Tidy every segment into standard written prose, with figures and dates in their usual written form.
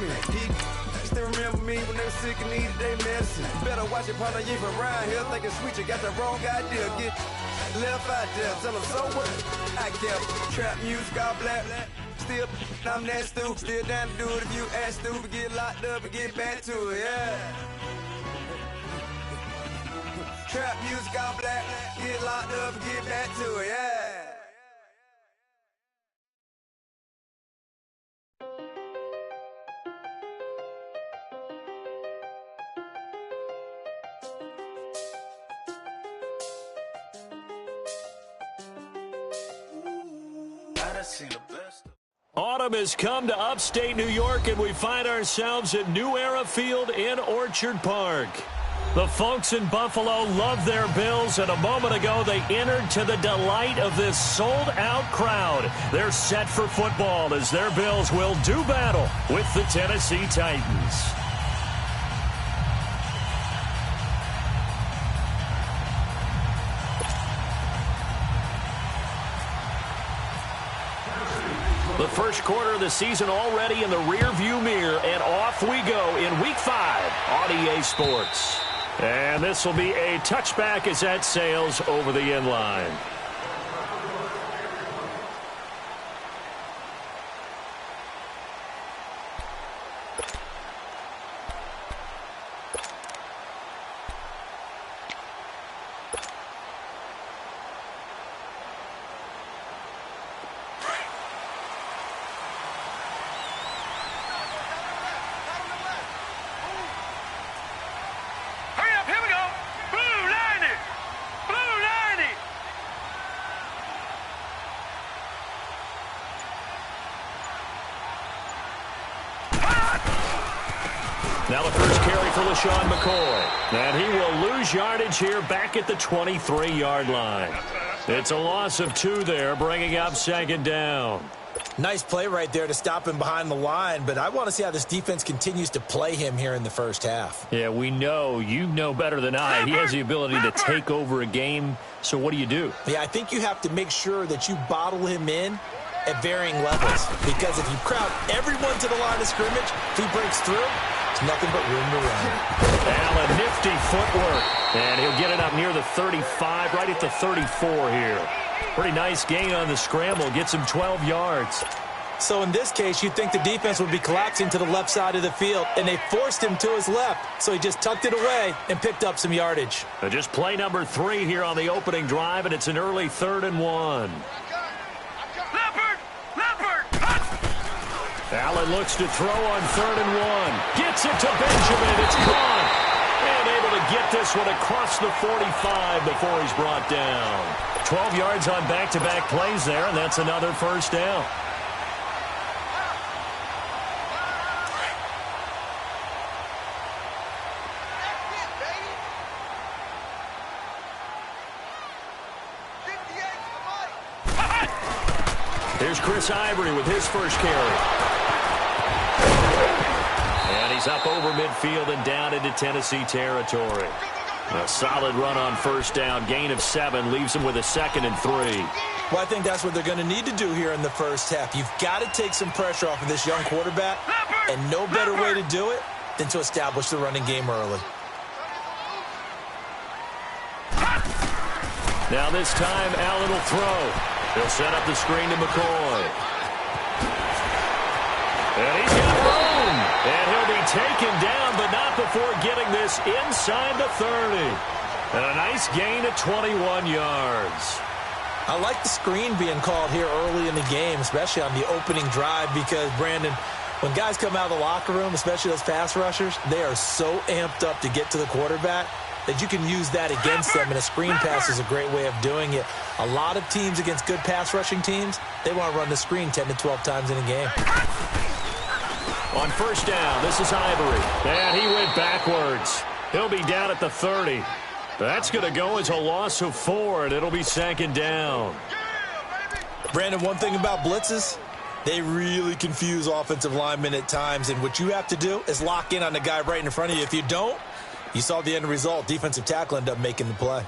me. Still remember me when they were sick and needed their medicine. Better watch it, partner, you from around here thinking sweet, you got the wrong idea. Get left out there, tell them so what? I kept trap music, all black. Still, I'm that stupid. Still down to do it if you ask stupid. Get locked up and get back to it, yeah. Trap music, all black. Get locked up and get back to it, yeah. Autumn has come to upstate New York, and we find ourselves at New Era Field in Orchard Park. The folks in Buffalo love their Bills, and a moment ago they entered to the delight of this sold-out crowd. They're set for football as their Bills will do battle with the Tennessee Titans. The first quarter of the season already in the rearview mirror, and off we go in Week 5 on EA Sports. And this will be a touchback as that sails over the end line. Now the first carry for LaShawn McCoy. And he will lose yardage here back at the 23-yard line. It's a loss of 2 there, bringing up second down. Nice play right there to stop him behind the line, but I want to see how this defense continues to play him here in the first half. Yeah, we know. You know better than I. He has the ability to take over a game, so what do you do? Yeah, I think you have to make sure that you bottle him in at varying levels, because if you crowd everyone to the line of scrimmage, if he breaks through, there's nothing but room to run. Allen, nifty footwork, and he'll get it up near the 35, right at the 34 here. Pretty nice gain on the scramble, gets him 12 yards. So in this case, you'd think the defense would be collapsing to the left side of the field, and they forced him to his left, so he just tucked it away and picked up some yardage. Just play number 3 here on the opening drive, and it's an early 3rd and 1. Allen looks to throw on 3rd and 1. Gets it to Benjamin. It's caught. And able to get this one across the 45 before he's brought down. 12 yards on back-to-back plays there, and that's another first down. Here's Chris Ivory with his first carry. And he's up over midfield and down into Tennessee territory. A solid run on first down. Gain of 7 leaves him with a 2nd and 3. Well, I think that's what they're going to need to do here in the first half. You've got to take some pressure off of this young quarterback, and no better way to do it than to establish the running game early. Now this time, Allen will throw. He'll set up the screen to McCoy. And he's got room. And he'll be taken down, but not before getting this inside the 30. And a nice gain of 21 yards. I like the screen being called here early in the game, especially on the opening drive, because, Brandon, when guys come out of the locker room, especially those pass rushers, they are so amped up to get to the quarterback that you can use that against them, and a screen pass is a great way of doing it. A lot of teams against good pass rushing teams, they want to run the screen 10 to 12 times in a game. On first down, this is Ivory. And he went backwards. He'll be down at the 30. That's going to go as a loss of 4, and it'll be 2nd down. Brandon, one thing about blitzes, they really confuse offensive linemen at times, and what you have to do is lock in on the guy right in front of you. If you don't, you saw the end result. Defensive tackle ended up making the play.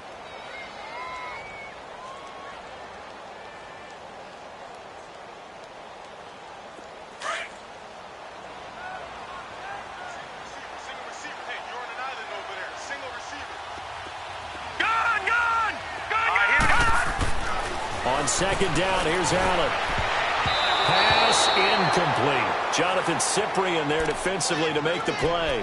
On second down, here's Allen. Pass incomplete. Jonathan Cyprien there defensively to make the play.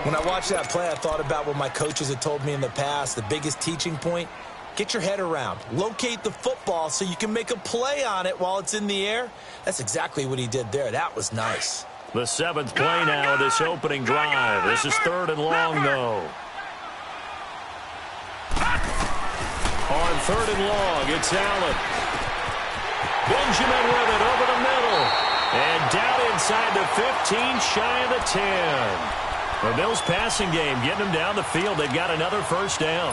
When I watched that play, I thought about what my coaches had told me in the past. The biggest teaching point, get your head around. Locate the football so you can make a play on it while it's in the air. That's exactly what he did there. That was nice. The 7th play now of this opening drive. This is 3rd and long, though. On 3rd and long, it's Allen. Benjamin with it over the middle. And down inside the 15, shy of the 10. The Bills passing game, getting them down the field. They've got another first down.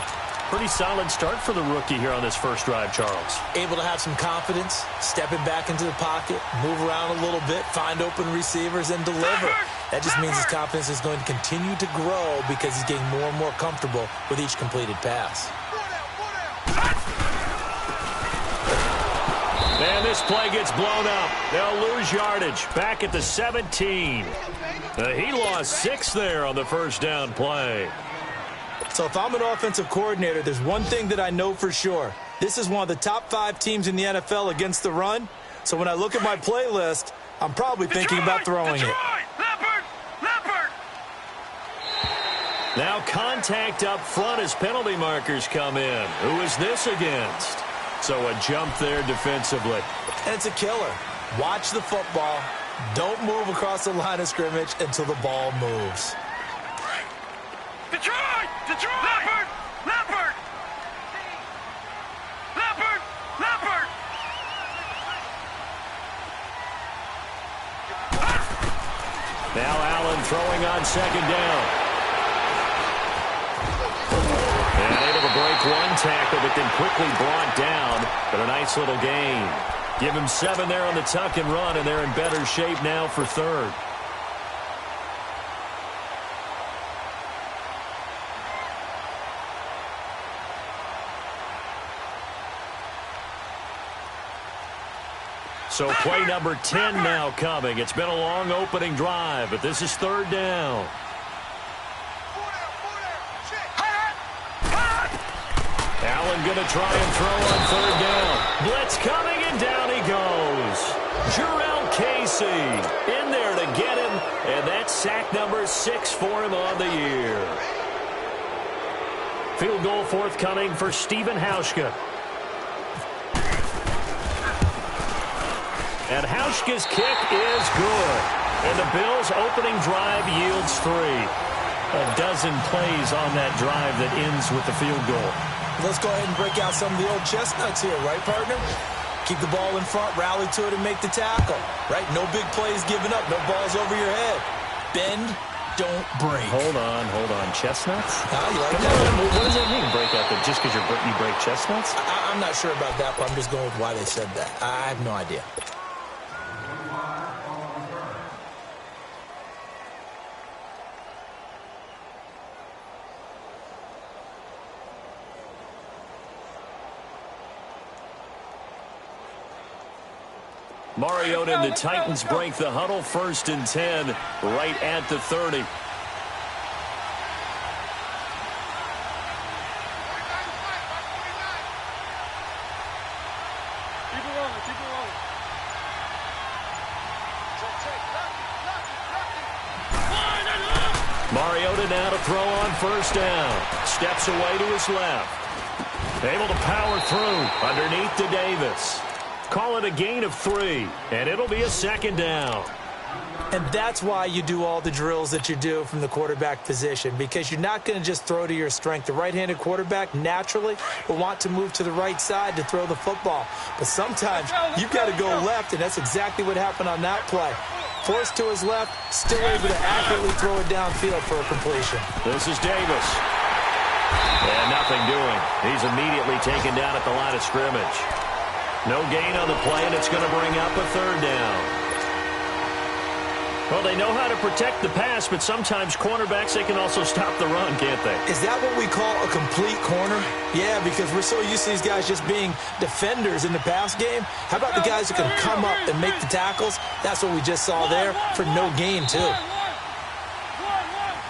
Pretty solid start for the rookie here on this first drive, Charles. Able to have some confidence, stepping back into the pocket, move around a little bit, find open receivers, and deliver. That just means his confidence is going to continue to grow because he's getting more and more comfortable with each completed pass. And this play gets blown up. They'll lose yardage. Back at the 17. He lost 6 there on the first down play. So if I'm an offensive coordinator, there's one thing that I know for sure. This is one of the top 5 teams in the NFL against the run. So when I look at my playlist, I'm probably thinking about throwing it. Now contact up front as penalty markers come in. Who is this against? So a jump there defensively. And it's a killer. Watch the football. Don't move across the line of scrimmage until the ball moves. Detroit! Leopard! Leopard! Leopard! Leopard! Now Allen throwing on second down. And able to break one tackle, but then quickly brought down. But a nice little gain. Give him 7 there on the tuck and run, and they're in better shape now for 3rd. So play number 10 now coming. It's been a long opening drive, but this is 3rd down. Allen going to try and throw on 3rd down. Blitz coming, and down he goes. Jarrell Casey in there to get him, and that's sack number 6 for him on the year. Field goal forthcoming for Stephen Hauschka. And Hauschka's kick is good. And the Bills' opening drive yields 3. A dozen plays on that drive that ends with the field goal. Let's go ahead and break out some of the old chestnuts here, right, partner? Keep the ball in front, rally to it, and make the tackle, right? No big plays given up, no balls over your head. Bend, don't break. Hold on. Chestnuts? You like Come that? on, what does that mean, break out there? Just because you break chestnuts? I'm not sure about that, but I'm just going with why they said that. I have no idea. Mariota and the Titans break the huddle, 1st and 10, right at the 30. Mariota now to throw on 1st down. Steps away to his left. Able to power through underneath to Davis. Call it a gain of 3, and it'll be a 2nd down. And that's why you do all the drills that you do from the quarterback position, because you're not going to just throw to your strength. The right-handed quarterback naturally will want to move to the right side to throw the football. But sometimes you've got to go left, and that's exactly what happened on that play. Forced to his left, still able to accurately throw it downfield for a completion. This is Davis. And nothing doing. He's immediately taken down at the line of scrimmage. No gain on the play, and it's going to bring up a 3rd down. Well, they know how to protect the pass, but sometimes cornerbacks, they can also stop the run, can't they? Is that what we call a complete corner? Yeah, because we're so used to these guys just being defenders in the pass game. How about the guys who can come up and make the tackles? That's what we just saw there for no gain, too.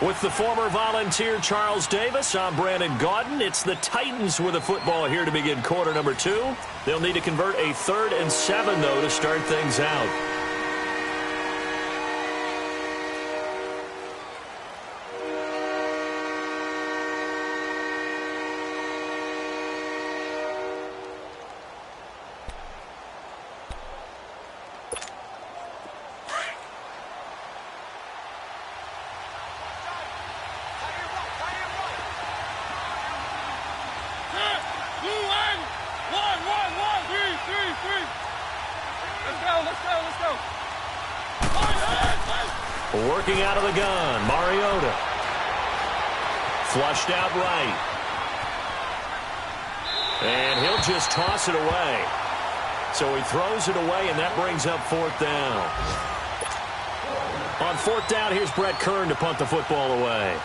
With the former Volunteer Charles Davis, I'm Brandon Gaudin. It's the Titans with the football here to begin quarter number 2. They'll need to convert a 3rd and 7, though, to start things out. Working out of the gun, Mariota. Flushed out right. And he'll just toss it away. So he throws it away, and that brings up 4th down. On 4th down, here's Brett Kern to punt the football away.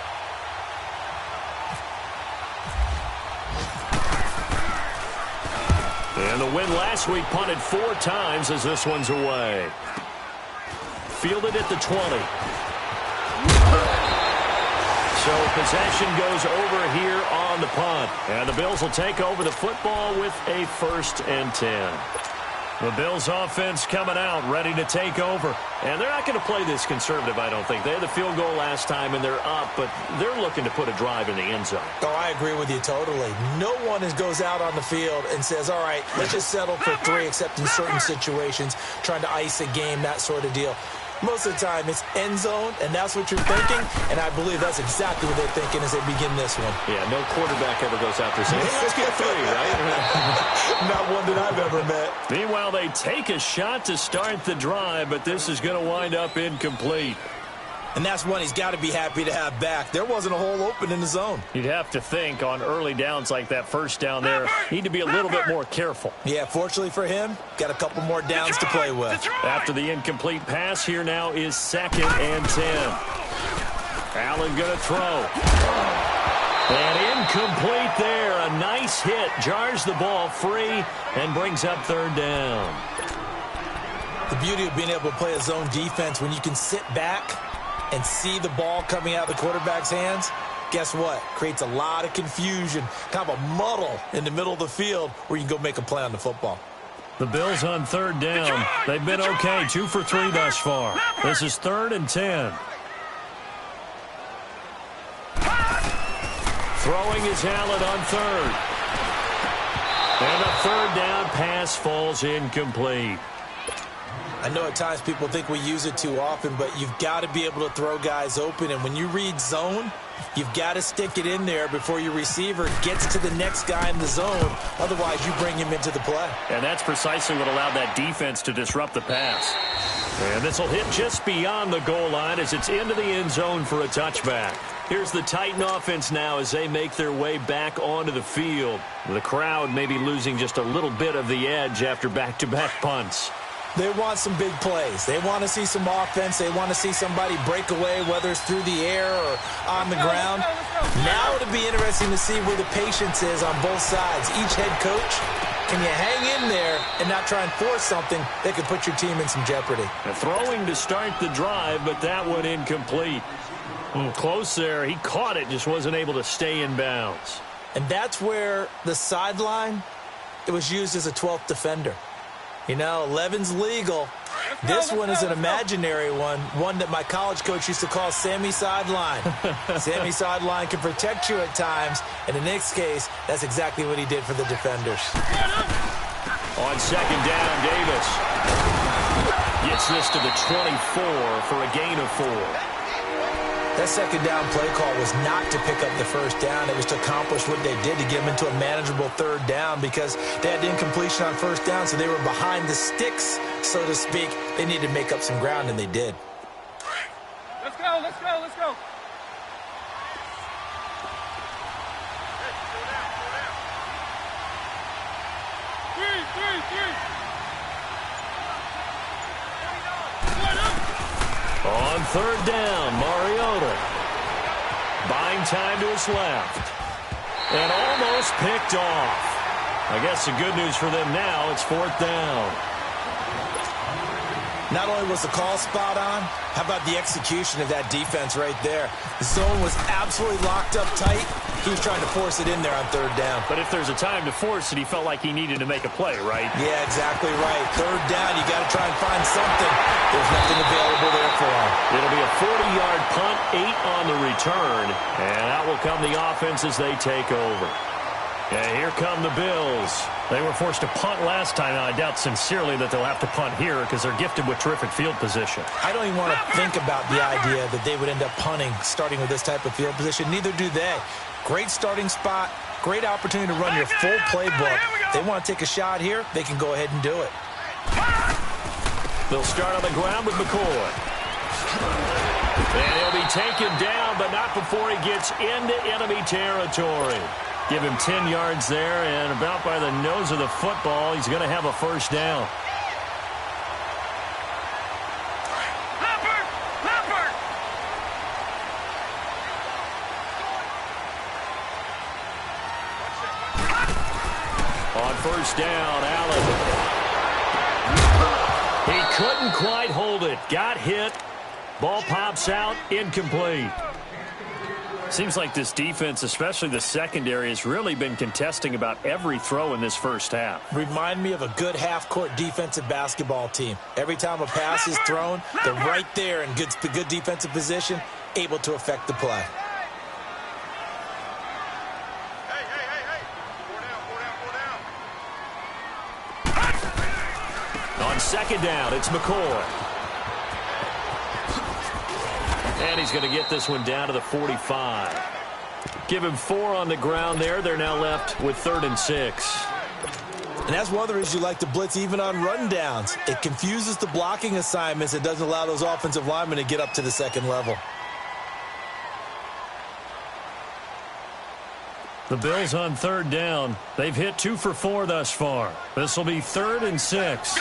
And the win last week punted 4 times as this one's away. Fielded at the 20. So possession goes over here on the punt. And the Bills will take over the football with a 1st and 10. The Bills offense coming out, ready to take over. And they're not going to play this conservative, I don't think. They had the field goal last time, and they're up, but they're looking to put a drive in the end zone. Oh, I agree with you totally. No one goes out on the field and says, all right, let's just settle for 3, except in certain situations, trying to ice a game, that sort of deal. Most of the time, it's end zone, and that's what you're thinking, and I believe that's exactly what they're thinking as they begin this one. Yeah, no quarterback ever goes out there saying, hey, let's get 3, right? Not one that I've ever met. Meanwhile, they take a shot to start the drive, but this is going to wind up incomplete. And that's one he's got to be happy to have back. There wasn't a hole open in the zone. You'd have to think on early downs like that 1st down there, need to be a little bit more careful. Yeah, fortunately for him, got a couple more downs to play with. After the incomplete pass, here now is 2nd and 10. Allen going to throw. And incomplete there. A nice hit. Jars the ball free and brings up 3rd down. The beauty of being able to play a zone defense when you can sit back and see the ball coming out of the quarterback's hands, guess what? Creates a lot of confusion, kind of a muddle in the middle of the field where you can go make a play on the football. The Bills on 3rd down. They've been okay, 2 for 3 thus far. This is 3rd and 10. Throwing is Allen on 3rd. And the 3rd down pass falls incomplete. I know at times people think we use it too often, but you've got to be able to throw guys open. And when you read zone, you've got to stick it in there before your receiver gets to the next guy in the zone. Otherwise, you bring him into the play. And that's precisely what allowed that defense to disrupt the pass. And this will hit just beyond the goal line as it's into the end zone for a touchback. Here's the Titan offense now as they make their way back onto the field. The crowd may be losing just a little bit of the edge after back-to-back punts. They want some big plays. They want to see some offense. They want to see somebody break away, whether it's through the air or on the ground. Now it'll be interesting to see where the patience is on both sides. Each head coach, can you hang in there and not try and force something that could put your team in some jeopardy? Throwing to start the drive, but that one incomplete. Close there. He caught it, just wasn't able to stay in bounds. And that's where the sideline, it was used as a 12th defender. You know, 11's legal. This one is an imaginary one that my college coach used to call Sammy Sideline. Sammy Sideline can protect you at times, and in this case, that's exactly what he did for the defenders. On 2nd down, Davis gets this to the 24 for a gain of 4. That 2nd down play call was not to pick up the 1st down. It was to accomplish what they did to get them into a manageable 3rd down because they had incompletion on 1st down, so they were behind the sticks, so to speak. They needed to make up some ground, and they did. Let's go, let's go, let's go. Three. On 3rd down, Mariota. Buying time to his left. And almost picked off. I guess the good news for them now, it's 4th down. Not only was the call spot on, how about the execution of that defense right there? The zone was absolutely locked up tight. He was trying to force it in there on third down. But if there's a time to force it, he felt like he needed to make a play, right? Yeah, exactly right. Third down, you got to try and find something. There's nothing available there for him. It'll be a 40-yard punt, 8 on the return. And out will come the offense as they take over. And here come the Bills. They were forced to punt last time. Now, I doubt sincerely that they'll have to punt here because they're gifted with terrific field position. I don't even want to think about the idea that they would end up punting starting with this type of field position. Neither do they. Great starting spot. Great opportunity to run your full playbook. They want to take a shot here. They can go ahead and do it. They'll start on the ground with McCoy. And he'll be taken down, but not before he gets into enemy territory. Give him 10 yards there, and about by the nose of the football, he's going to have a first down. On first down, Allen. He couldn't quite hold it. Got hit. Ball pops out, incomplete. Seems like this defense, especially the secondary, has really been contesting about every throw in this first half. Remind me of a good half-court defensive basketball team. Every time a pass is thrown, they're right there in good defensive position, able to affect the play. On second down, it's McCoy. And he's going to get this one down to the 45. Give him 4 on the ground there. They're now left with 3rd and 6. And that's one of the reasons you like to blitz even on rundowns. It confuses the blocking assignments. It doesn't allow those offensive linemen to get up to the second level. The Bills on 3rd down. They've hit 2 for 4 thus far. This will be 3rd and 6.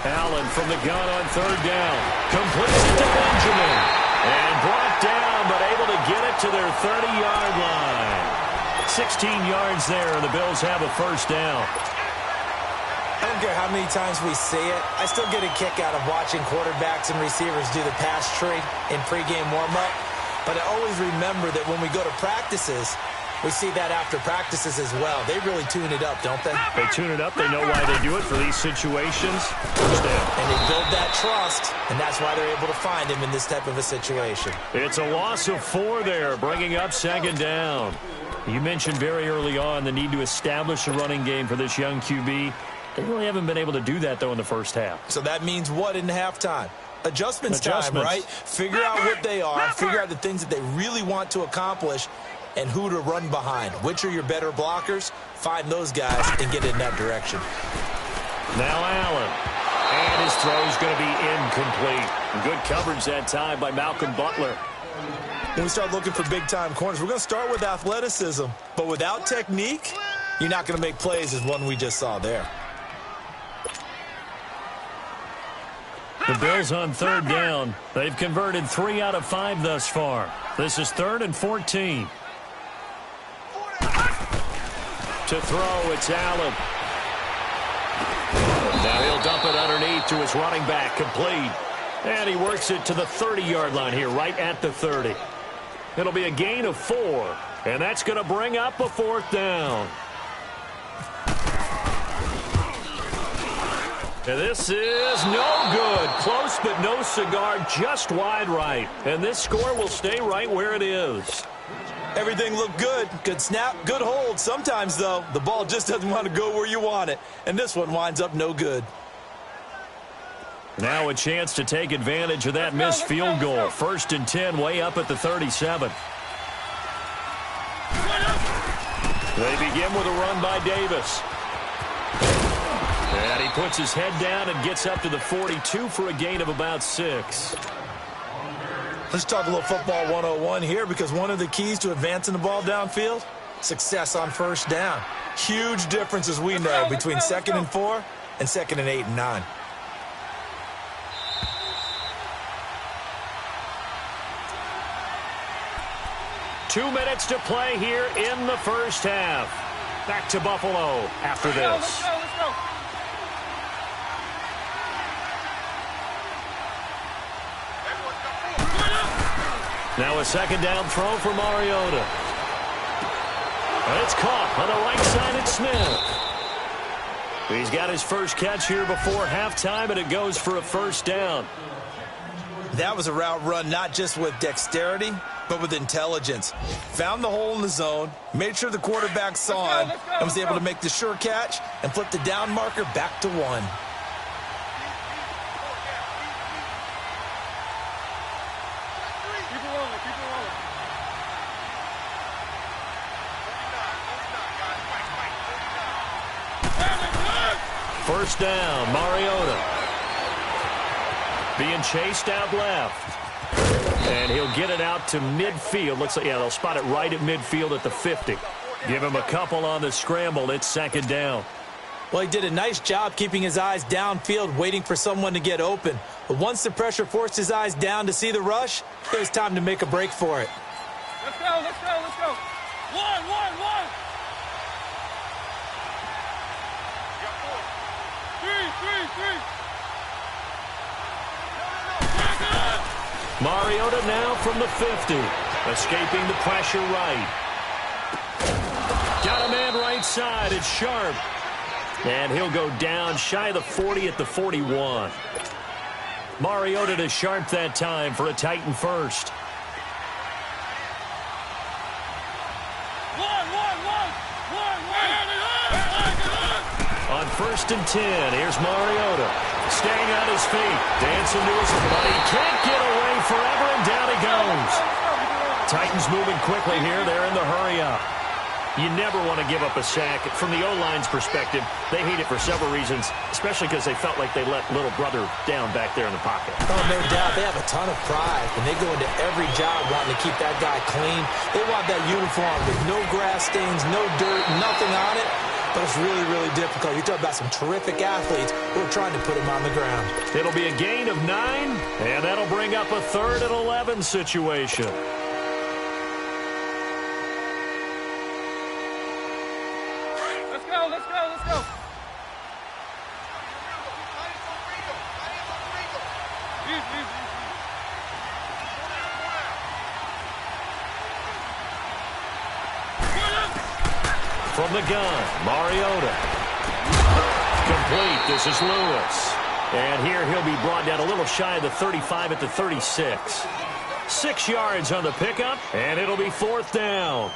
Allen from the gun on 3rd down. Completes it to Benjamin. And brought down, but able to get it to their 30-yard line. 16 yards there, and the Bills have a first down. I don't care how many times we see it. I still get a kick out of watching quarterbacks and receivers do the pass tree in pregame warm-up. But I always remember that when we go to practices, we see that after practices as well. They really tune it up, don't they? They tune it up. They know why they do it for these situations. First down. And they build that trust, and that's why they're able to find him in this type of a situation. It's a loss of 4 there, bringing up 2nd down. You mentioned very early on the need to establish a running game for this young QB. They really haven't been able to do that, though, in the first half. So that means what in halftime? Adjustments time, right? Figure out what they are, figure out the things that they really want to accomplish, and who to run behind. Which are your better blockers? Find those guys and get in that direction. Now Allen. And his throw is going to be incomplete. Good coverage that time by Malcolm Butler. When we start looking for big-time corners, we're going to start with athleticism. But without technique, you're not going to make plays as one we just saw there. The Bills on 3rd down. They've converted 3 out of 5 thus far. This is 3rd and 14. To throw, it's Allen. Now he'll dump it underneath to his running back, complete. And he works it to the 30-yard line here, right at the 30. It'll be a gain of 4, and that's going to bring up a 4th down. And this is no good. Close, but no cigar, just wide right. And this score will stay right where it is. Everything looked good. Good snap, good hold. Sometimes, though, the ball just doesn't want to go where you want it. And this one winds up no good. Now a chance to take advantage of that missed field goal. 1st and 10, way up at the 37. They begin with a run by Davis. And he puts his head down and gets up to the 42 for a gain of about 6. Let's talk a little football 101 here, because one of the keys to advancing the ball downfield, success on first down. Huge difference, as we know, between 2nd and 4 and 2nd and 8 and 9. Two minutes to play here in the first half. Back to Buffalo after this. Let's go. Now a second down throw for Mariota. And it's caught on the right side at Smith. He's got his first catch here before halftime, and it goes for a first down. That was a route run not just with dexterity, but with intelligence. Found the hole in the zone, made sure the quarterback saw him, and was able to make the sure catch and flip the down marker back to 1. Keep it rolling, keep it rolling. First down, Mariota. Being chased out left. And he'll get it out to midfield. Looks like, yeah, they'll spot it right at midfield at the 50. Give him a couple on the scramble. It's second down. Well, he did a nice job keeping his eyes downfield, waiting for someone to get open. But once the pressure forced his eyes down to see the rush, it was time to make a break for it. Let's go, let's go, let's go. One. Three. Mariota now from the 50. Escaping the pressure right. Got a man right side. It's Sharp. And he'll go down shy of the 40 at the 41. Mariota to Sharp that time for a Titan first. On first and 10, here's Mariota. Staying on his feet. Dancing to his but he can't get away forever, and down he goes. Titans moving quickly here. They're in the hurry up. You never want to give up a sack. From the O-line's perspective, they hate it for several reasons, especially because they felt like they let little brother down back there in the pocket. Oh, no doubt. They have a ton of pride, and they go into every job wanting to keep that guy clean. They want that uniform with no grass stains, no dirt, nothing on it. But it's really, really difficult. You're talking about some terrific athletes who are trying to put him on the ground. It'll be a gain of 9, and that'll bring up a 3rd and 11 situation. Let's go. Easy. From the gun, Mariota. Complete. This is Lewis. And here he'll be brought down a little shy of the 35 at the 36. 6 yards on the pickup, and it'll be 4th down.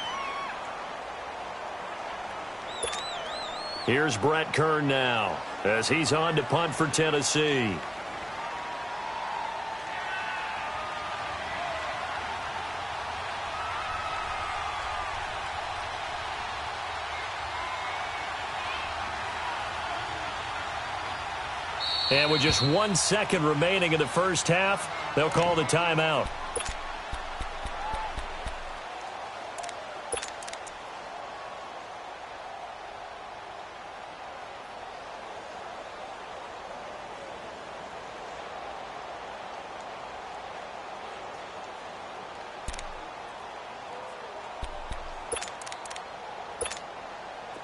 Here's Brett Kern now as he's on to punt for Tennessee. And with just 1 second remaining in the first half, they'll call the timeout.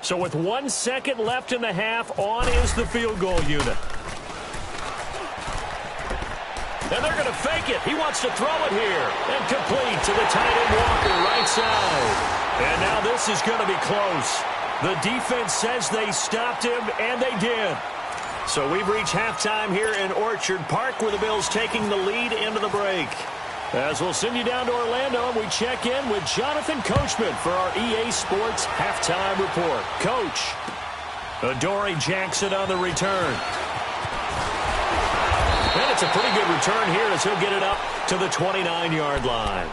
So with 1 second left in the half, on is the field goal unit. And they're going to fake it. He wants to throw it here. And complete to the tight end Walker, right side. And now this is going to be close. The defense says they stopped him, and they did. So we've reached halftime here in Orchard Park, where the Bills taking the lead into the break. As we'll send you down to Orlando, and we check in with Jonathan Coachman for our EA Sports Halftime Report. Coach, Adoree Jackson on the return. And it's a pretty good return here as he'll get it up to the 29-yard line.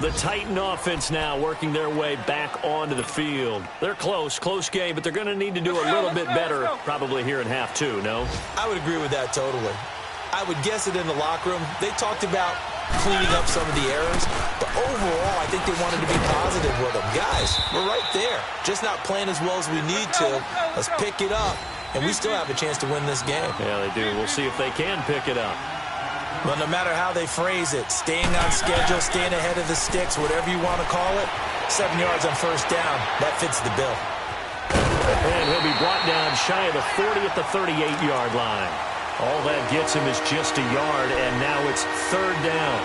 The Titan offense now working their way back onto the field. They're close game, but they're going to need to do a little bit better probably here in half 2, no? I would agree with that totally. I would guess it in the locker room. They talked about cleaning up some of the errors, but overall, I think they wanted to be positive with them. Guys, we're right there. Just not playing as well as we need to. Let's pick it up. And we still have a chance to win this game. Yeah, they do. We'll see if they can pick it up. Well, no matter how they phrase it, staying on schedule, staying ahead of the sticks, whatever you want to call it, 7 yards on first down, that fits the bill. And he'll be brought down shy of the 40 at the 38-yard line. All that gets him is just a yard, and now it's 3rd down.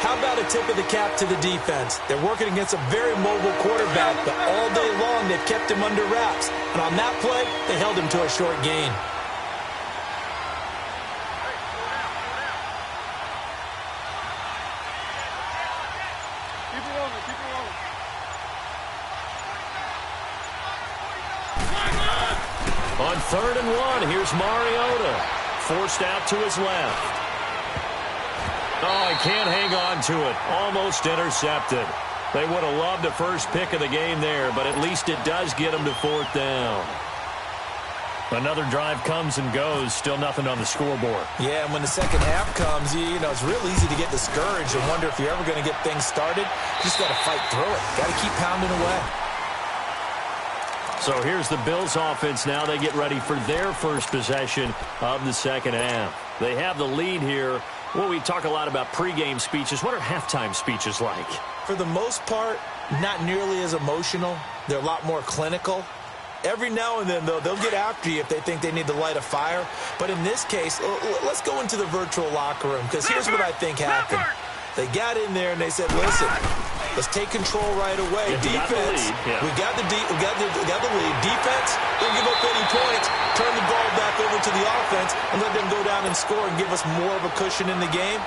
How about a tip of the cap to the defense? They're working against a very mobile quarterback, but all day long they've kept him under wraps. And on that play, they held him to a short gain. Keep it rolling, keep it rolling. On 3rd and 1, here's Mariota. Forced out to his left. Oh, he can't hang on to it. Almost intercepted. They would have loved a first pick of the game there, but at least it does get them to 4th down. Another drive comes and goes. Still nothing on the scoreboard. Yeah, and when the second half comes, you know, it's real easy to get discouraged and wonder if you're ever going to get things started. You just got to fight through it. Got to keep pounding away. So here's the Bills offense now. They get ready for their first possession of the second half. They have the lead here. Well, we talk a lot about pregame speeches. What are halftime speeches like? For the most part, not nearly as emotional. They're a lot more clinical. Every now and then, though, they'll get after you if they think they need to light a fire. But in this case, let's go into the virtual locker room, because here's what I think happened. They got in there and they said, listen, let's take control right away. Defense, we got the lead. Defense, don't give up any points. Turn the ball back over to the offense and let them go down and score and give us more of a cushion in the game.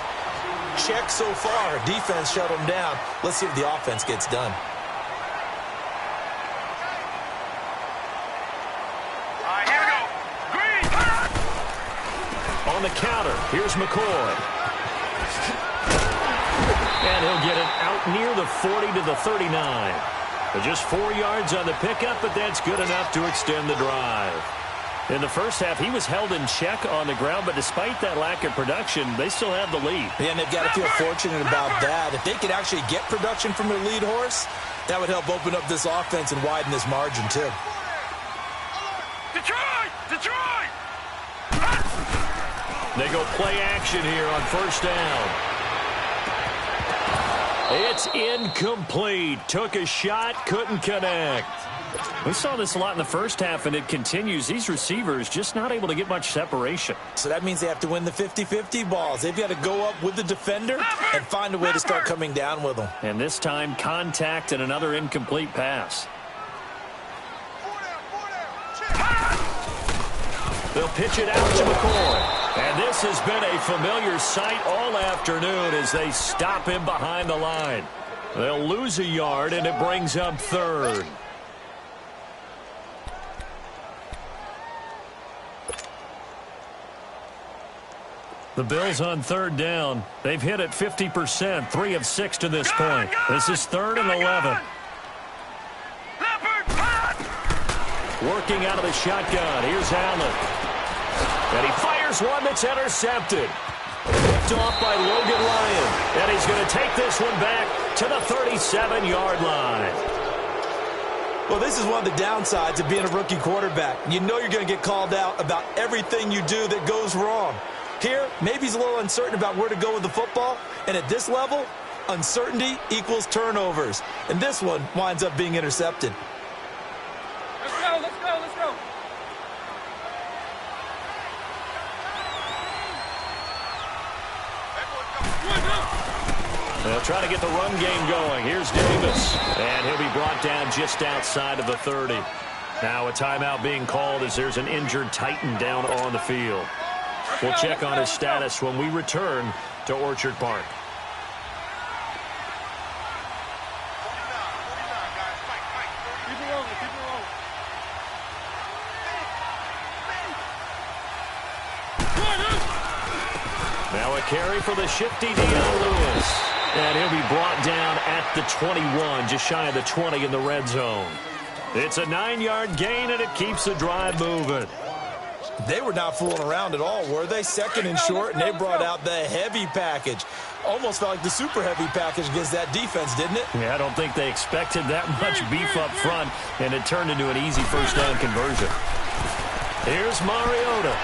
Check so far. Defense shut them down. Let's see if the offense gets done. Here we go. Green. On the counter, here's McCoy. And he'll get it out near the 40 to the 39. Just 4 yards on the pickup, but that's good enough to extend the drive. In the first half, he was held in check on the ground, but despite that lack of production, they still have the lead. Yeah, and they've got to feel fortunate about that. If they could actually get production from their lead horse, that would help open up this offense and widen this margin, too. Detroit! Detroit! They go play action here on 1st down. It's incomplete. Took a shot, couldn't connect. We saw this a lot in the first half, and it continues. These receivers just not able to get much separation. So that means they have to win the 50-50 balls. They've got to go up with the defender and find a way to start coming down with them. And this time, contact and another incomplete pass. They'll pitch it out to McCoy. And this has been a familiar sight all afternoon as they stop him behind the line. They'll lose a yard, and it brings up 3rd. The Bills on 3rd down. They've hit it 50%, 3 of 6 to this point. This is 3rd and 11. Working out of the shotgun. Here's Allen. And he fires one that's intercepted. Picked off by Logan Lyon. And he's going to take this one back to the 37-yard line. Well, this is one of the downsides of being a rookie quarterback. You know you're going to get called out about everything you do that goes wrong. Here, maybe he's a little uncertain about where to go with the football. And at this level, uncertainty equals turnovers. And this one winds up being intercepted. Let's go, let's go, let's go. They'll try to get the run game going. Here's Davis. And he'll be brought down just outside of the 30. Now a timeout being called as there's an injured Titan down on the field. We'll check on his status when we return to Orchard Park. Keep it rolling, keep it rolling. Now a carry for the shifty Deion Lewis. And he'll be brought down at the 21, just shy of the 20 in the red zone. It's a 9-yard gain, and it keeps the drive moving. They were not fooling around at all, were they? 2nd and short, and they brought out the heavy package. Almost felt like the super heavy package against that defense, didn't it? Yeah, I don't think they expected that much beef up front, and it turned into an easy 1st down conversion. Here's Mariota.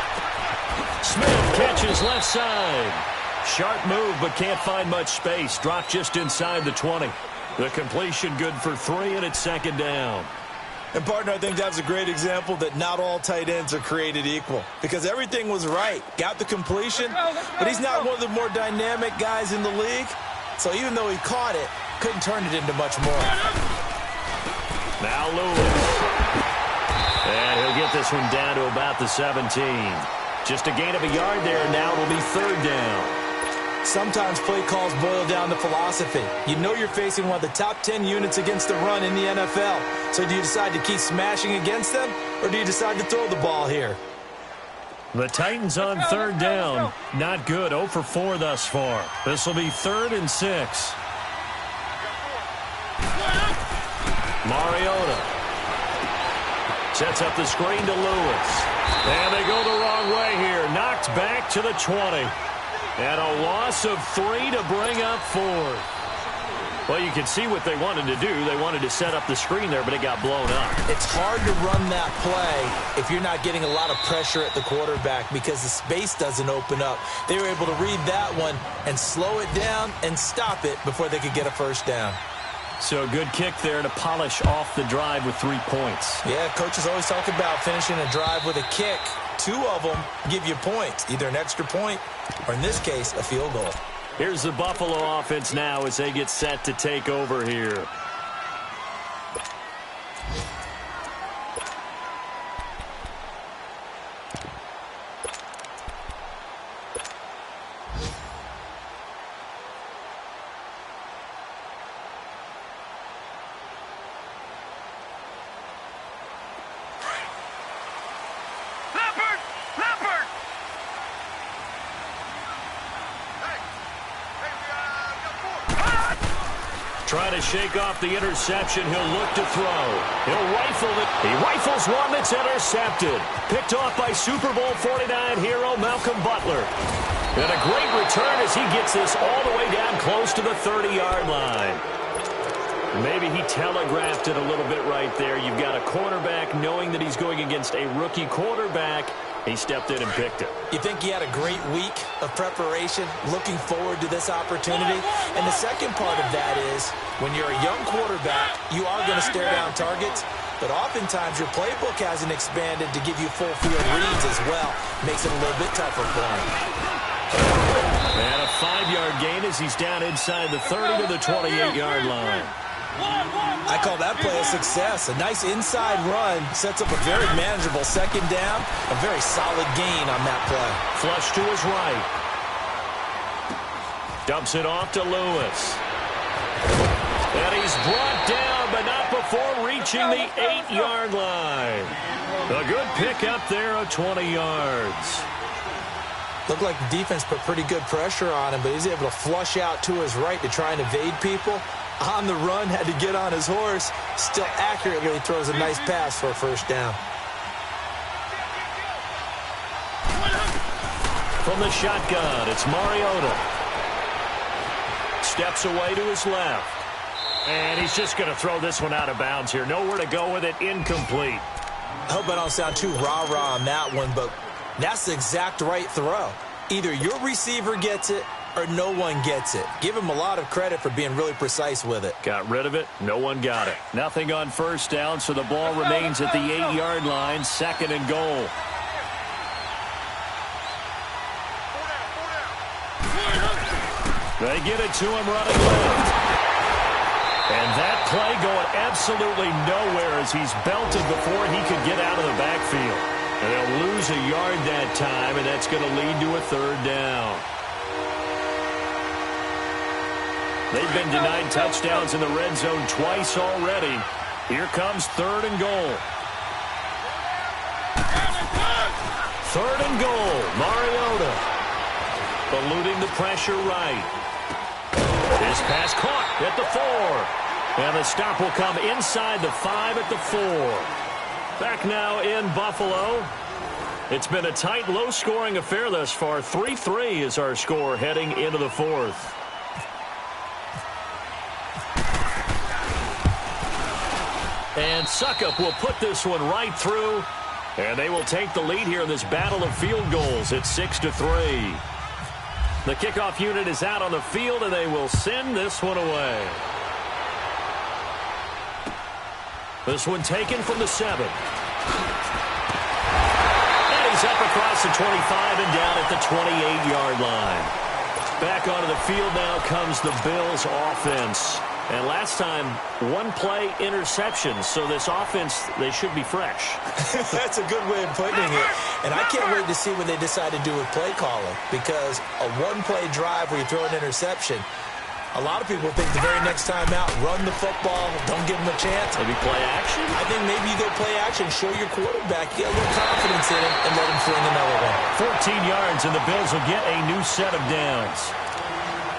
Smith catches left side. Sharp move, but can't find much space. Dropped just inside the 20. The completion good for 3, and it's 2nd down. And, partner, I think that's a great example that not all tight ends are created equal. Because everything was right. Got the completion, but he's not one of the more dynamic guys in the league. So even though he caught it, couldn't turn it into much more. Now Lewis. And he'll get this one down to about the 17. Just a gain of a yard there. Now it'll be third down. Sometimes play calls boil down to philosophy. You know you're facing one of the top 10 units against the run in the NFL. So do you decide to keep smashing against them, or do you decide to throw the ball here? The Titans on third down. Not good. 0 for 4 thus far. This will be 3rd and 6. Mariota sets up the screen to Lewis. And they go the wrong way here. Knocked back to the 20. And a loss of 3 to bring up 4. Well, you can see what they wanted to do. They wanted to set up the screen there, but it got blown up. It's hard to run that play if you're not getting a lot of pressure at the quarterback because the space doesn't open up. They were able to read that one and slow it down and stop it before they could get a first down. So a good kick there to polish off the drive with 3 points. Yeah, coaches always talk about finishing a drive with a kick. 2 of them give you points, either an extra point or, in this case, a field goal. Here's the Buffalo offense now as they get set to take over here. Trying to shake off the interception. He'll look to throw. He'll rifle it. He rifles one that's intercepted. Picked off by Super Bowl 49 hero Malcolm Butler. And a great return as he gets this all the way down close to the 30-yard line. Maybe he telegraphed it a little bit right there. You've got a quarterback knowing that he's going against a rookie quarterback. He stepped in and picked it. You think he had a great week of preparation, looking forward to this opportunity? And the second part of that is, when you're a young quarterback, you are going to stare down targets, but oftentimes your playbook hasn't expanded to give you full field reads as well. Makes it a little bit tougher for him. And a 5-yard gain as he's down inside the 30 to the 28-yard line. I call that play a success. A nice inside run sets up a very manageable second down. A very solid gain on that play. Flush to his right. Dumps it off to Lewis. And he's brought down, but not before reaching the 8-yard line. A good pick up there of 20 yards. Looked like the defense put pretty good pressure on him, but he's able to flush out to his right to try and evade people. On the run, had to get on his horse. Still accurately throws a nice pass for a first down. From the shotgun, it's Mariota. Steps away to his left. And he's just going to throw this one out of bounds here. Nowhere to go with it. Incomplete. I hope I don't sound too rah-rah on that one, but that's the exact right throw. Either your receiver gets it or no one gets it. Give him a lot of credit for being really precise with it. Got rid of it. No one got it. Nothing on first down, so the ball remains at the 8-yard line. 2nd and goal. They get it to him running left. And that play going absolutely nowhere as he's belted before he could get out of the backfield. And they'll lose a yard that time, and that's going to lead to a 3rd down. They've been denied touchdowns in the red zone twice already. Here comes 3rd and goal. 3rd and goal. Mariota eluding the pressure right. His pass caught at the 4. And the stop will come inside the 5 at the 4. Back now in Buffalo. It's been a tight, low-scoring affair thus far. 3-3 is our score heading into the 4th. And Suckup will put this one right through. And they will take the lead here in this battle of field goals. It's 6-3. The kickoff unit is out on the field, and they will send this one away. This one taken from the 7. And he's up across the 25 and down at the 28-yard line. Back onto the field now comes the Bills offense. And last time, one-play interception. So this offense, they should be fresh. That's a good way of putting it. And I can't wait to see what they decide to do with play calling. Because a one-play drive where you throw an interception, a lot of people think the very next time out, run the football, don't give them a chance. Maybe play action? I think maybe you go play action, show your quarterback, get a little confidence in him, and let him fling another one. 14 yards, and the Bills will get a new set of downs.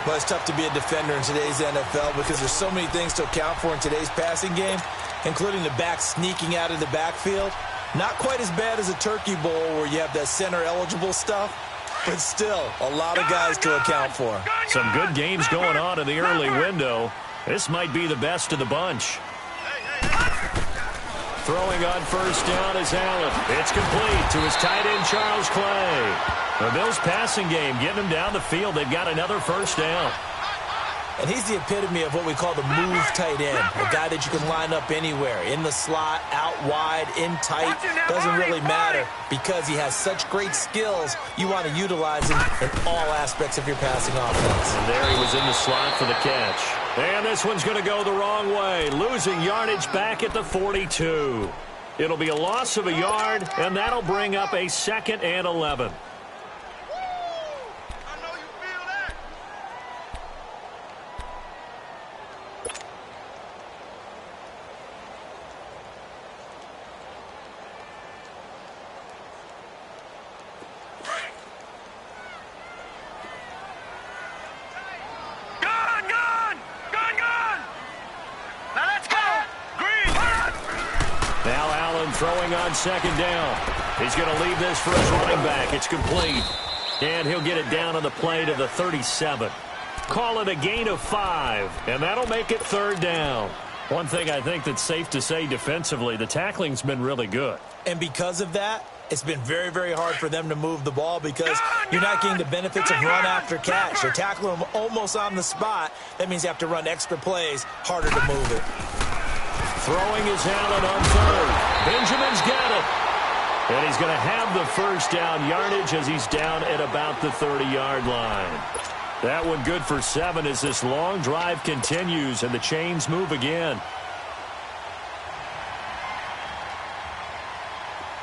Well, it's tough to be a defender in today's NFL because there's so many things to account for in today's passing game, including the back sneaking out of the backfield. Not quite as bad as a turkey bowl where you have that center-eligible stuff, but still a lot of guys to account for. Some good games going on in the early window. This might be the best of the bunch. Throwing on first down is Allen. It's complete to his tight end, Charles Clay. The Bills' passing game getting them down the field. They've got another first down. And he's the epitome of what we call the move tight end, a guy that you can line up anywhere, in the slot, out wide, in tight, doesn't really matter because he has such great skills. You want to utilize him in all aspects of your passing offense. And there he was in the slot for the catch. And this one's going to go the wrong way, losing yardage back at the 42. It'll be a loss of a yard, and that'll bring up a 2nd and 11. Throwing on 2nd down. He's going to leave this for his running back. It's complete. And he'll get it down on the play to the 37. Call it a gain of 5, and that'll make it 3rd down. One thing I think that's safe to say defensively, the tackling's been really good. And because of that, it's been very, very hard for them to move the ball because you're not getting the benefits of run after catch. You're tackling them almost on the spot. That means you have to run extra plays, harder to move it. Throwing is Allen on 3rd. Benjamin's got it. And he's going to have the first down yardage as he's down at about the 30-yard line. That one good for 7 as this long drive continues and the chains move again.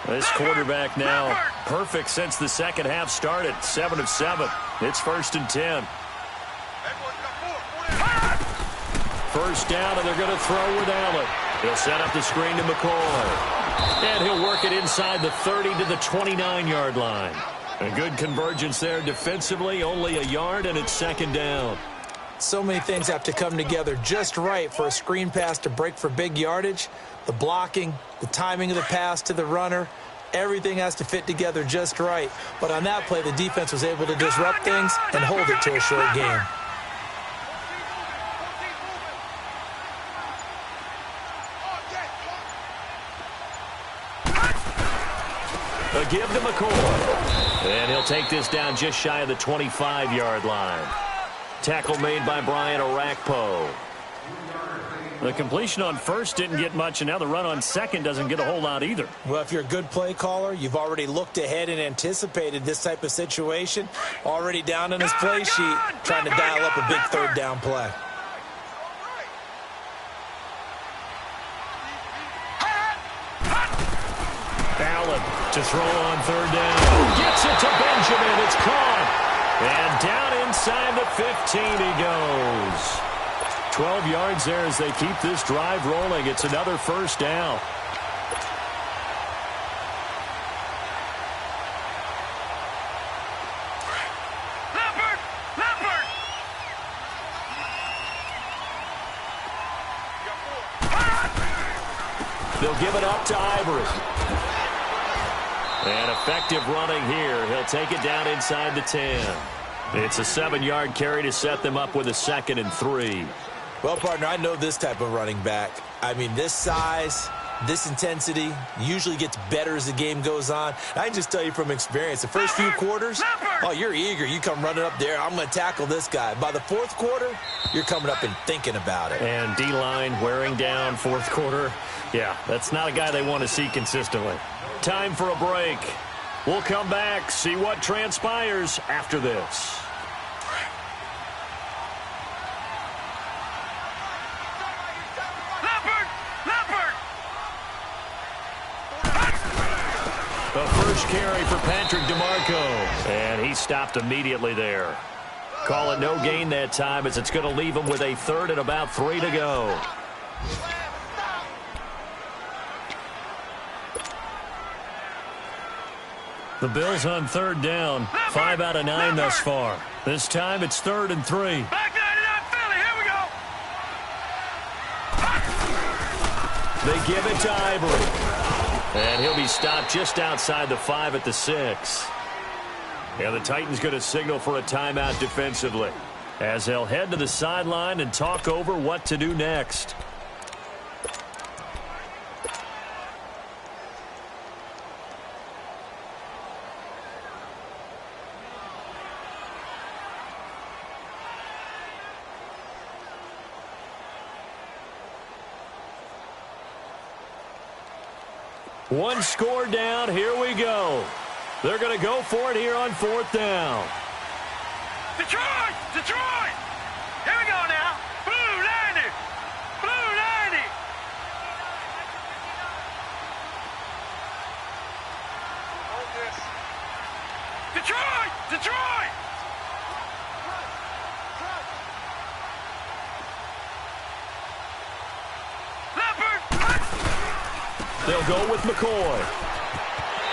This quarterback now perfect since the second half started. 7 of 7. It's 1st and 10. First down, and they're going to throw with Allen. He'll set up the screen to McCoy. And he'll work it inside the 30 to the 29-yard line. A good convergence there defensively, only a yard, and it's 2nd down. So many things have to come together just right for a screen pass to break for big yardage. The blocking, the timing of the pass to the runner, everything has to fit together just right. But on that play, the defense was able to disrupt things and hold it to a short game. A give to McCoy. And he'll take this down just shy of the 25-yard line. Tackle made by Brian Orakpo. The completion on first didn't get much, and now the run on second doesn't get a whole lot either. Well, if you're a good play caller, you've already looked ahead and anticipated this type of situation. Already down on his play sheet, trying to dial up a big 3rd down play. Allen to throw on 3rd down. Gets it to Benjamin. It's caught. And down inside the 15 he goes. 12 yards there as they keep this drive rolling. It's another first down. They'll give it up to Ivory. And effective running here. He'll take it down inside the 10. It's a 7-yard carry to set them up with a 2nd and 3. Well, partner, I know this type of running back. I mean, this size, this intensity usually gets better as the game goes on. I can just tell you from experience, the first few quarters, oh, you're eager. You come running up there. I'm going to tackle this guy. By the 4th quarter, you're coming up and thinking about it. And D-line wearing down 4th quarter. Yeah, that's not a guy they want to see consistently. Time for a break. We'll come back, see what transpires after this. first carry for Patrick DeMarco. And he stopped immediately there. Call it no gain that time as it's going to leave him with a third and about 3 to go. The Bills on third down. 5 out of 9 thus far. This time it's 3rd and 3. Back 99 Philly, here we go. They give it to Ivory. And he'll be stopped just outside the 5 at the 6. And the Titans going to signal for a timeout defensively as they'll head to the sideline and talk over what to do next. One score down. Here we go. They're going to go for it here on 4th down. Detroit! Detroit! Here we go now. Blue 90. Blue 90. Detroit! Detroit! Leopard! They'll go with McCoy.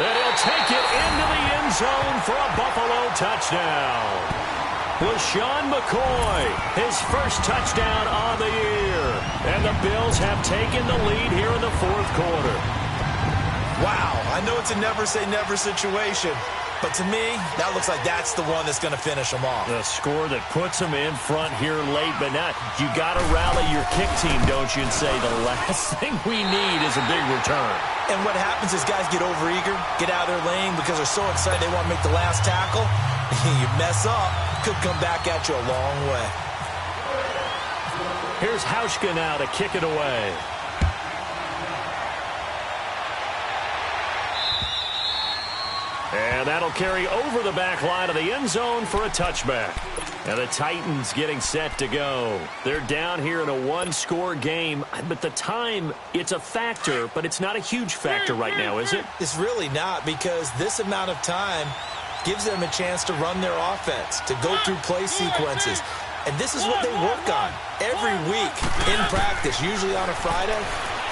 And he'll take it into the end zone for a Buffalo touchdown. LaShawn McCoy, his first touchdown on the year. And the Bills have taken the lead here in the 4th quarter. Wow, I know it's a never-say-never situation, but to me, that looks like that's the one that's going to finish them off. The score that puts them in front here late, but not. You got to rally your kick team, don't you, and say the last thing we need is a big return. And what happens is guys get overeager, get out of their lane because they're so excited they want to make the last tackle. You mess up, could come back at you a long way. Here's Hauschka now to kick it away. And that'll carry over the back line of the end zone for a touchback. And the Titans getting set to go. They're down here in a one-score game. But the time, it's a factor, but it's not a huge factor right now, is it? It's really not, because this amount of time gives them a chance to run their offense, to go through play sequences. And this is what they work on every week in practice, usually on a Friday.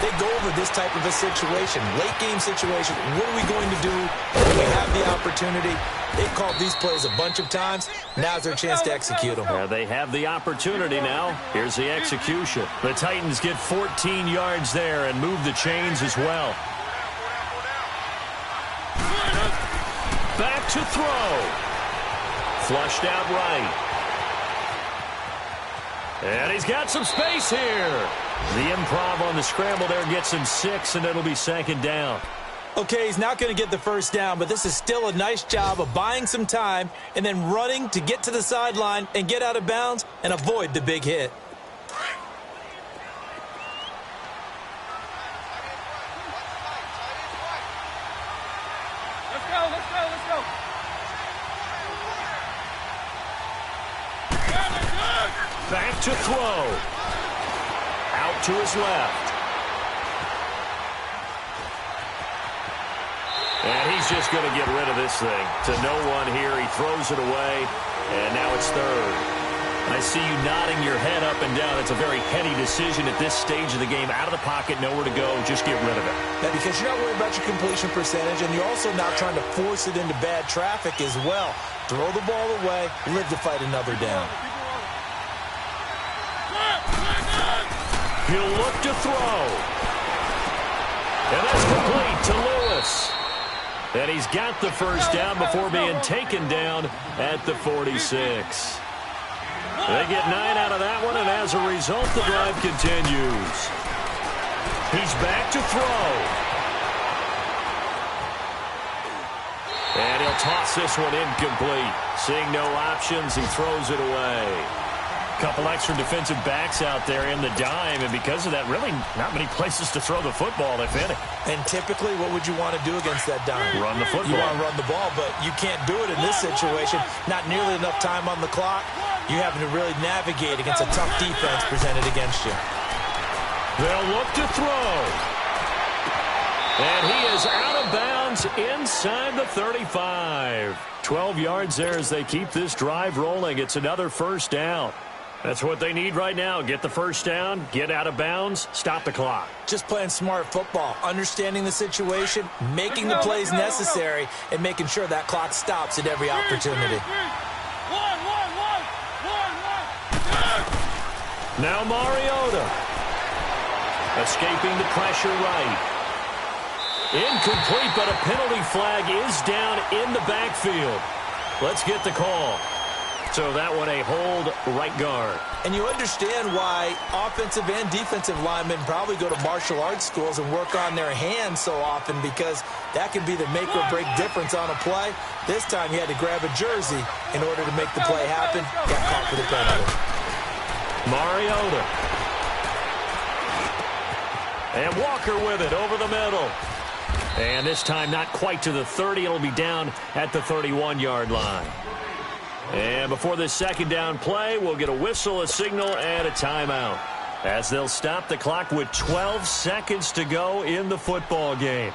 They go over this type of a situation, late-game situation. What are we going to do when we have the opportunity? They've called these plays a bunch of times. Now's their chance to execute them. They have the opportunity now. Here's the execution. The Titans get 14 yards there and move the chains as well. Back to throw. Flushed out right. And he's got some space here. The improv on the scramble there gets him 6, and it'll be 2nd down. Okay, he's not going to get the first down, but this is still a nice job of buying some time and then running to get to the sideline and get out of bounds and avoid the big hit. Let's go, let's go, let's go. Back to throw. Out to his left. And he's just going to get rid of this thing. To no one here. He throws it away. And now it's 3rd. I see you nodding your head up and down. It's a very heady decision at this stage of the game. Out of the pocket, nowhere to go. Just get rid of it. Yeah, because you're not worried about your completion percentage, and you're also not trying to force it into bad traffic as well. Throw the ball away. Live to fight another down. He'll look to throw. And that's complete to Lewis. And he's got the first down before being taken down at the 46. They get 9 out of that one, and as a result, the drive continues. He's back to throw. And he'll toss this one incomplete. Seeing no options, he throws it away. Couple extra defensive backs out there in the dime, and because of that, really not many places to throw the football, if any. And typically, what would you want to do against that dime? Run the football. You want to run the ball, but you can't do it in this situation. Not nearly enough time on the clock. You having to really navigate against a tough defense presented against you. They'll look to throw. And he is out of bounds downs inside the 35. 12 yards there as they keep this drive rolling. It's another first down. That's what they need right now. Get the first down, get out of bounds, stop the clock. Just playing smart football, understanding the situation, making the plays necessary, and making sure that clock stops at every opportunity. Now Mariota. Escaping the pressure right. Incomplete, but a penalty flag is down in the backfield. Let's get the call. So that one a hold right guard. And you understand why offensive and defensive linemen probably go to martial arts schools and work on their hands so often, because that can be the make or break difference on a play. This time he had to grab a jersey in order to make the play happen. Got caught for the penalty. Mariota. And Walker with it over the middle. And this time not quite to the 30. It'll be down at the 31-yard line. And before this second down play, we'll get a whistle, a signal, and a timeout, as they'll stop the clock with 12 seconds to go in the football game.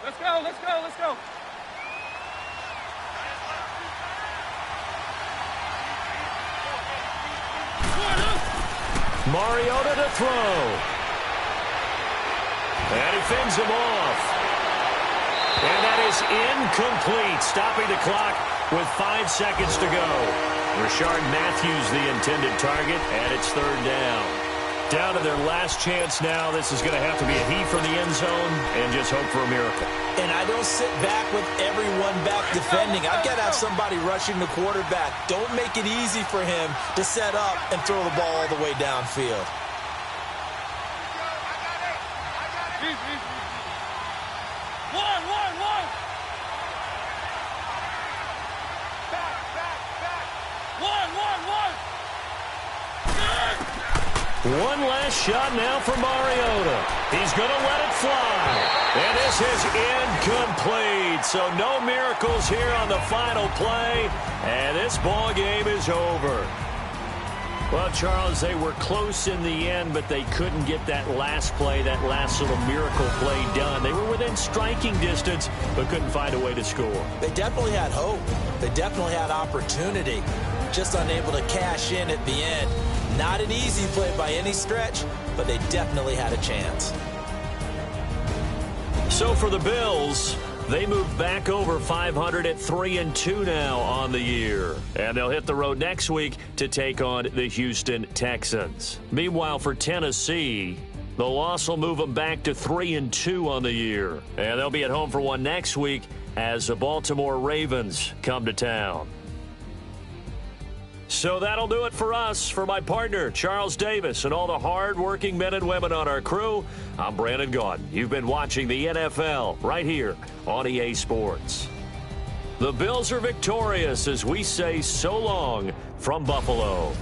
Let's go, let's go, let's go. Mariota to throw. And he fends him off. And that is incomplete, stopping the clock with 5 seconds to go. Rashard Matthews the intended target, and it's third down. Down to their last chance now. This is going to have to be a heave from the end zone and just hope for a miracle. And I don't sit back with everyone back defending. I've got to have somebody rushing the quarterback. Don't make it easy for him to set up and throw the ball all the way downfield. One last shot now for Mariota. He's going to let it fly. And this is incomplete. So no miracles here on the final play. And this ball game is over. Well, Charles, they were close in the end, but they couldn't get that last play, that last little miracle play done. They were within striking distance, but couldn't find a way to score. They definitely had hope. They definitely had opportunity. Just unable to cash in at the end. Not an easy play by any stretch, but they definitely had a chance. So for the Bills, they move back over 500 at 3-2 now on the year. And they'll hit the road next week to take on the Houston Texans. Meanwhile, for Tennessee, the loss will move them back to 3-2 on the year. And they'll be at home for one next week as the Baltimore Ravens come to town. So that'll do it for us. For my partner, Charles Davis, and all the hard-working men and women on our crew, I'm Brandon Gaudin. You've been watching the NFL right here on EA Sports. The Bills are victorious as we say so long from Buffalo.